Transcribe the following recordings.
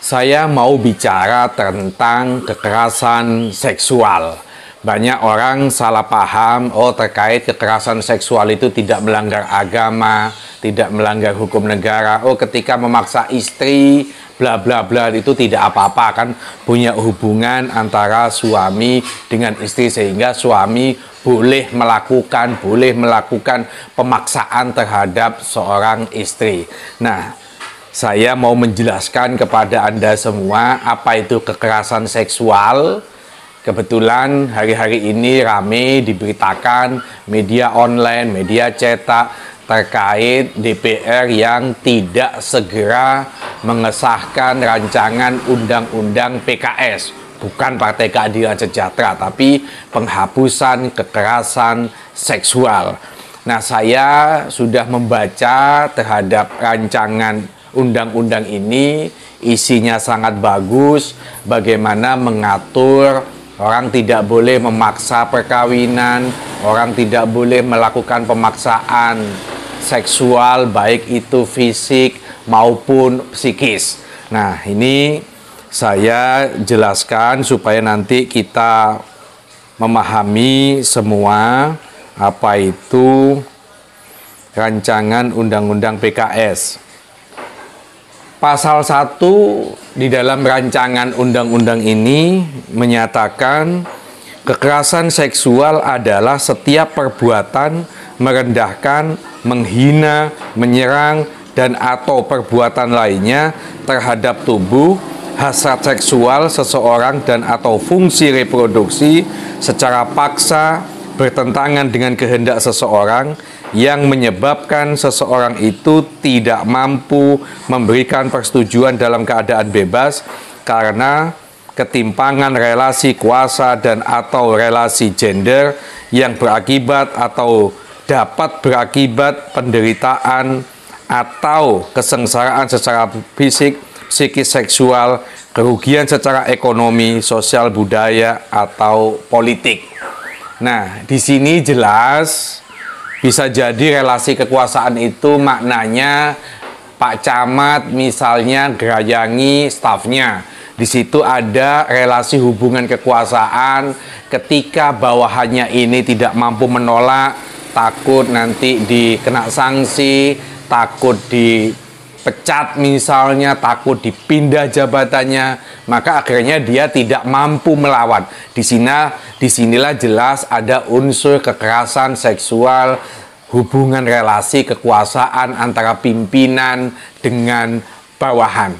Saya mau bicara tentang kekerasan seksual. Banyak orang salah paham, terkait kekerasan seksual itu tidak melanggar agama, tidak melanggar hukum negara. Ketika memaksa istri, bla bla bla, itu tidak apa-apa, kan punya hubungan antara suami dengan istri, sehingga suami boleh melakukan pemaksaan terhadap seorang istri. Nah, saya mau menjelaskan kepada Anda semua apa itu kekerasan seksual. Kebetulan hari-hari ini rame diberitakan media online, media cetak terkait DPR yang tidak segera mengesahkan rancangan undang-undang PKS. Bukan Partai Keadilan Sejahtera, tapi penghapusan kekerasan seksual. Nah, saya sudah membaca terhadap rancangan undang-undang ini. Isinya sangat bagus, bagaimana mengatur orang tidak boleh memaksa perkawinan, orang tidak boleh melakukan pemaksaan seksual, baik itu fisik maupun psikis. Nah, ini saya jelaskan supaya nanti kita memahami semua apa itu rancangan undang-undang PKS. Pasal 1 di dalam rancangan undang-undang ini menyatakan kekerasan seksual adalah setiap perbuatan merendahkan, menghina, menyerang, dan atau perbuatan lainnya terhadap tubuh, hasrat seksual seseorang dan atau fungsi reproduksi secara paksa, bertentangan dengan kehendak seseorang, yang menyebabkan seseorang itu tidak mampu memberikan persetujuan dalam keadaan bebas karena ketimpangan relasi kuasa dan atau relasi gender yang berakibat atau dapat berakibat penderitaan atau kesengsaraan secara fisik, psikis, seksual, kerugian secara ekonomi, sosial, budaya, atau politik. Nah, di sini jelas bisa jadi relasi kekuasaan itu maknanya Pak Camat misalnya gerayangi stafnya. Di situ ada relasi hubungan kekuasaan ketika bawahannya ini tidak mampu menolak, takut nanti dikena sanksi, takut dipecat misalnya, takut dipindah jabatannya, maka akhirnya dia tidak mampu melawan. Disinilah jelas ada unsur kekerasan seksual, hubungan relasi kekuasaan antara pimpinan dengan bawahan.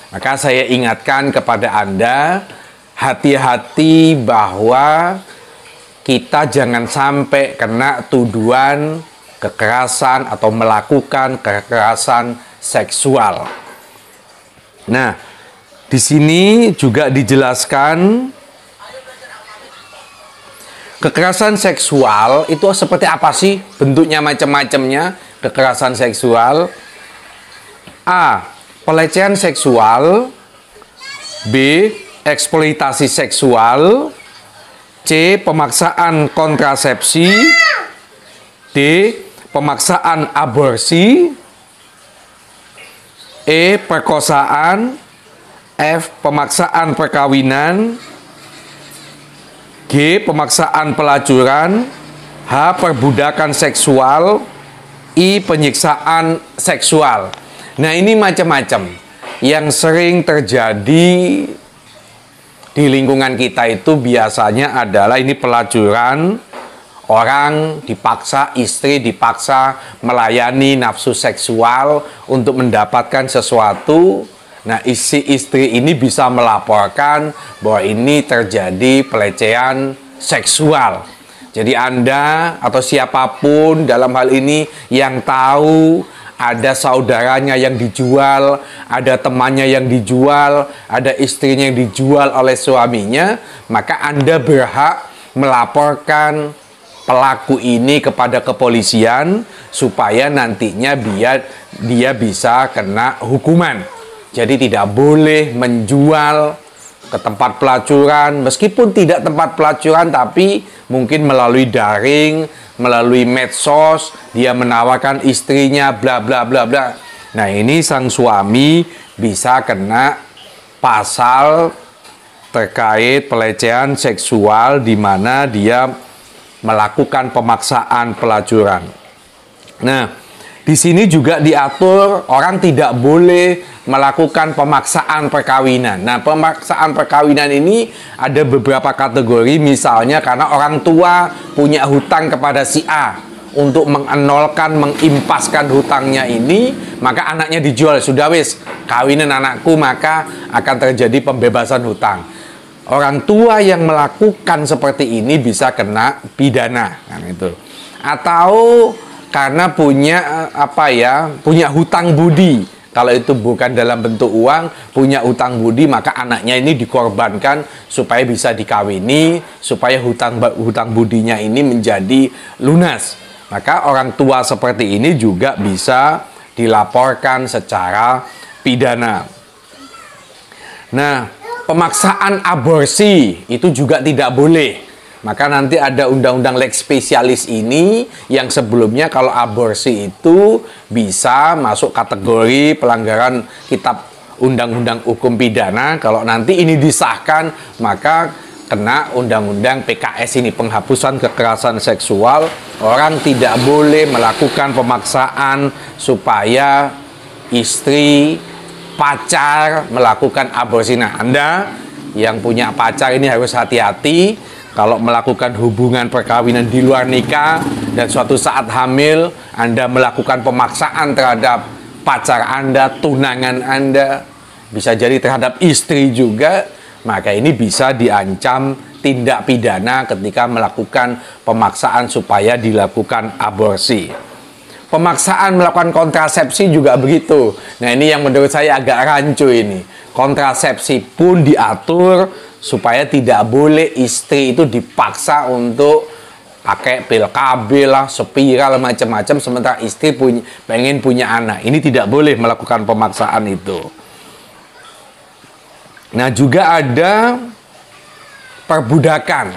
Maka saya ingatkan kepada Anda, hati-hati bahwa kita jangan sampai kena tuduhan kekerasan atau melakukan kekerasan seksual. Nah, di sini juga dijelaskan kekerasan seksual itu seperti apa sih? Bentuknya macam-macamnya. Kekerasan seksual: A. Pelecehan seksual. B. Eksploitasi seksual. C. Pemaksaan kontrasepsi. D. Pemaksaan aborsi. E. Perkosaan. F. Pemaksaan perkawinan. G. Pemaksaan pelacuran. H. Perbudakan seksual. I. Penyiksaan seksual. Nah, ini macam-macam yang sering terjadi di lingkungan kita. Itu biasanya adalah ini pelacuran. Orang dipaksa, istri dipaksa melayani nafsu seksual untuk mendapatkan sesuatu. Nah, si istri ini bisa melaporkan bahwa ini terjadi pelecehan seksual. Jadi Anda atau siapapun dalam hal ini yang tahu ada saudaranya yang dijual, ada temannya yang dijual, ada istrinya yang dijual oleh suaminya, maka Anda berhak melaporkan pelaku ini kepada kepolisian supaya nantinya dia bisa kena hukuman. Jadi tidak boleh menjual ke tempat pelacuran, meskipun tidak tempat pelacuran, tapi mungkin melalui daring, melalui medsos, dia menawarkan istrinya bla bla bla bla. Nah, ini sang suami bisa kena pasal terkait pelecehan seksual di mana dia melakukan pemaksaan pelacuran. Nah, di sini juga diatur orang tidak boleh melakukan pemaksaan perkawinan. Nah, pemaksaan perkawinan ini ada beberapa kategori, misalnya karena orang tua punya hutang kepada si A. Untuk mengenolkan, mengimpaskan hutangnya ini, maka anaknya dijual. Sudah wis, kawinan anakku, maka akan terjadi pembebasan hutang. Orang tua yang melakukan seperti ini bisa kena pidana, kan itu. Atau karena punya punya hutang budi. Kalau itu bukan dalam bentuk uang, punya hutang budi, maka anaknya ini dikorbankan supaya bisa dikawini, supaya hutang budinya ini menjadi lunas. Maka orang tua seperti ini juga bisa dilaporkan secara pidana. Nah, pemaksaan aborsi itu juga tidak boleh. Maka nanti ada undang-undang lex specialis ini yang sebelumnya kalau aborsi itu bisa masuk kategori pelanggaran kitab undang-undang hukum pidana. Kalau nanti ini disahkan, maka kena undang-undang PKS ini, penghapusan kekerasan seksual. Orang tidak boleh melakukan pemaksaan supaya istri, pacar melakukan aborsi. Nah, Anda yang punya pacar ini harus hati-hati kalau melakukan hubungan perkawinan di luar nikah dan suatu saat hamil, Anda melakukan pemaksaan terhadap pacar Anda, tunangan Anda, bisa jadi terhadap istri juga, maka ini bisa diancam tindak pidana ketika melakukan pemaksaan supaya dilakukan aborsi. Pemaksaan melakukan kontrasepsi juga begitu. Nah, ini yang menurut saya agak rancu ini. Kontrasepsi pun diatur supaya tidak boleh istri itu dipaksa untuk pakai pil KB lah, spiral, macam-macam, sementara istri pengen punya anak. Ini tidak boleh melakukan pemaksaan itu. Nah, juga ada perbudakan.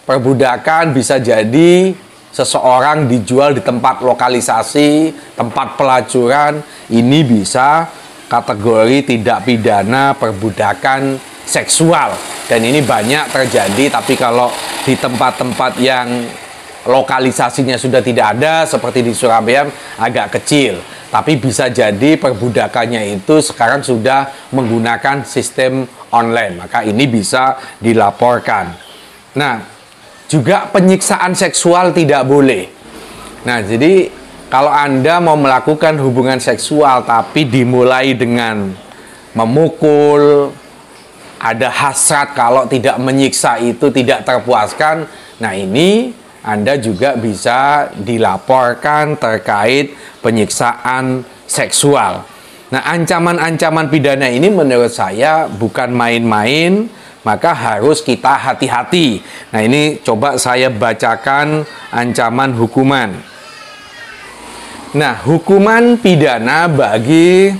Perbudakan bisa jadi seseorang dijual di tempat lokalisasi, tempat pelacuran. Ini bisa kategori tidak pidana perbudakan seksual. Dan ini banyak terjadi, tapi kalau di tempat-tempat yang lokalisasinya sudah tidak ada, seperti di Surabaya, agak kecil. Tapi bisa jadi perbudakannya itu sekarang sudah menggunakan sistem online. Maka ini bisa dilaporkan. Nah, juga penyiksaan seksual tidak boleh. Nah, jadi kalau Anda mau melakukan hubungan seksual tapi dimulai dengan memukul, ada hasrat kalau tidak menyiksa itu tidak terpuaskan, nah ini Anda juga bisa dilaporkan terkait penyiksaan seksual. Nah, ancaman-ancaman pidana ini menurut saya bukan main-main, maka harus kita hati-hati. Nah, ini coba saya bacakan ancaman hukuman. Nah, hukuman pidana bagi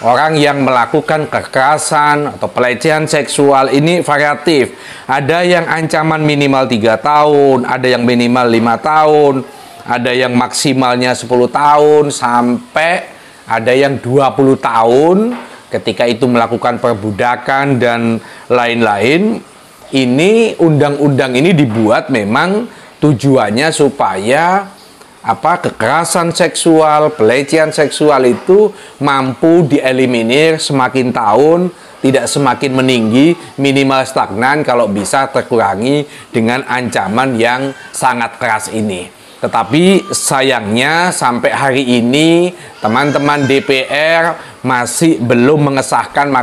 orang yang melakukan kekerasan atau pelecehan seksual ini variatif. Ada yang ancaman minimal 3 tahun, ada yang minimal 5 tahun, ada yang maksimalnya 10 tahun, sampai ada yang 20 tahun ketika itu melakukan perbudakan dan lain-lain. Ini undang-undang ini dibuat memang tujuannya supaya kekerasan seksual, pelecehan seksual itu mampu dieliminir semakin tahun, tidak semakin meninggi, minimal stagnan, kalau bisa terkurangi dengan ancaman yang sangat keras ini. Tetapi sayangnya sampai hari ini teman-teman DPR masih belum mengesahkan,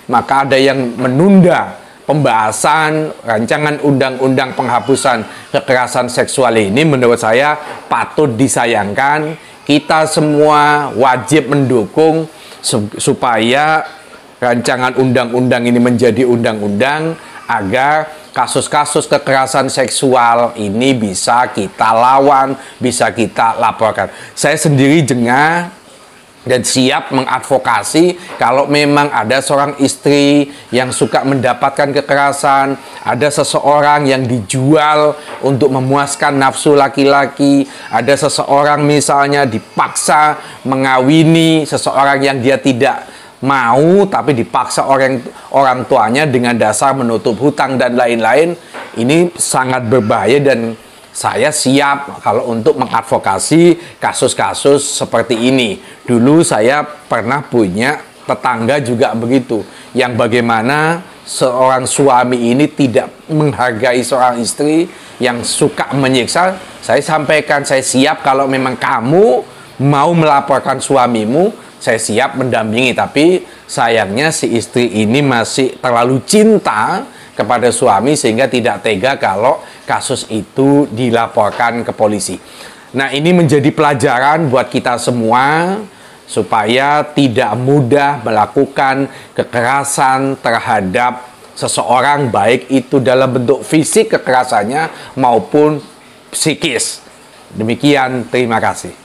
maka ada yang menunda pembahasan rancangan undang-undang penghapusan kekerasan seksual ini. Menurut saya patut disayangkan. Kita semua wajib mendukung supaya rancangan undang-undang ini menjadi undang-undang agar kasus-kasus kekerasan seksual ini bisa kita lawan, bisa kita laporkan. Saya sendiri jengah dan siap mengadvokasi kalau memang ada seorang istri yang suka mendapatkan kekerasan, ada seseorang yang dijual untuk memuaskan nafsu laki-laki, ada seseorang misalnya dipaksa mengawini seseorang yang dia tidak mau tapi dipaksa orang tuanya dengan dasar menutup hutang dan lain-lain. Ini sangat berbahaya dan saya siap kalau untuk mengadvokasi kasus-kasus seperti ini. Dulu saya pernah punya tetangga juga begitu, yang bagaimana seorang suami ini tidak menghargai seorang istri yang suka menyiksa. Saya sampaikan, saya siap kalau memang kamu mau melaporkan suamimu, saya siap mendampingi. Tapi sayangnya si istri ini masih terlalu cinta kepada suami sehingga tidak tega kalau kasus itu dilaporkan ke polisi. Nah, ini menjadi pelajaran buat kita semua supaya tidak mudah melakukan kekerasan terhadap seseorang, baik itu dalam bentuk fisik kekerasannya maupun psikis. Demikian, terima kasih.